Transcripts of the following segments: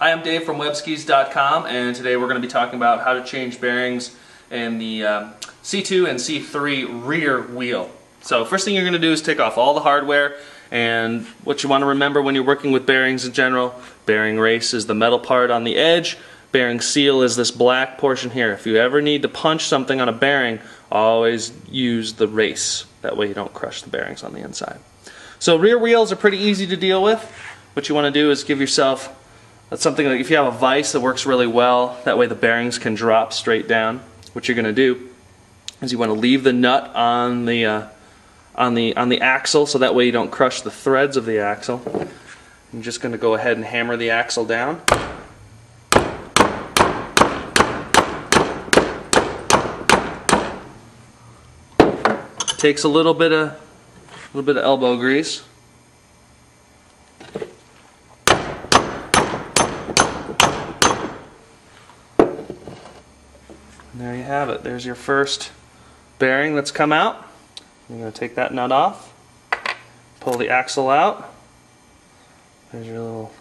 Hi, I'm Dave from webskis.com, and today we're going to be talking about how to change bearings in the C2 and C3 rear wheel. So first thing you're going to do is take off all the hardware, and what you want to remember when you're working with bearings in general, bearing race is the metal part on the edge, bearing seal is this black portion here. If you ever need to punch something on a bearing, always use the race. That way you don't crush the bearings on the inside. So rear wheels are pretty easy to deal with. What you want to do is give yourself something like, if you have a vise that works really well, that way the bearings can drop straight down. What you're going to do is you want to leave the nut on the axle, so that way you don't crush the threads of the axle. I'm just going to go ahead and hammer the axle down. Takes a little bit of elbow grease. And there you have it. There's your first bearing that's come out. You're going to take that nut off, pull the axle out. There's your little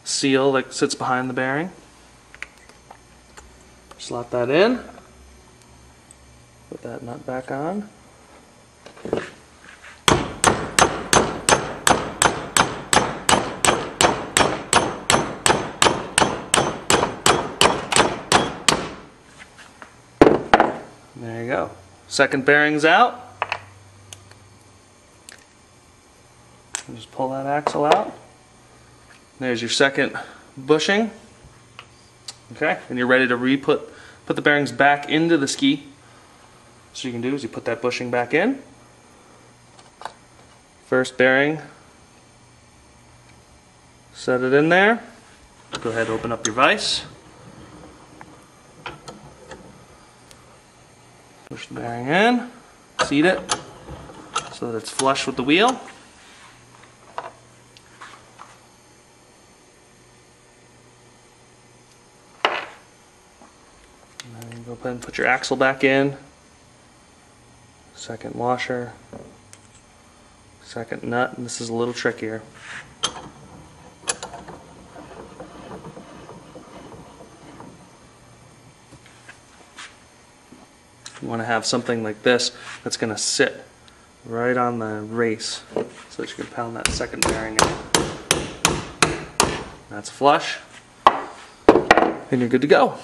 seal that sits behind the bearing. Slot that in. Put that nut back on. There you go. Second bearing's out. Just pull that axle out. There's your second bushing. Okay, and you're ready to put the bearings back into the ski. So you can do is you put that bushing back in. First bearing, set it in there. Go ahead and open up your vise. Push the bearing in, seat it so that it's flush with the wheel. And then go ahead and put your axle back in. Second washer, second nut, and this is a little trickier. You want to have something like this that's going to sit right on the race so that you can pound that second bearing in. That's flush, and you're good to go.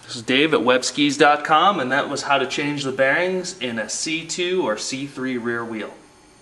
This is Dave at webskis.com, and that was how to change the bearings in a C2 or C3 rear wheel.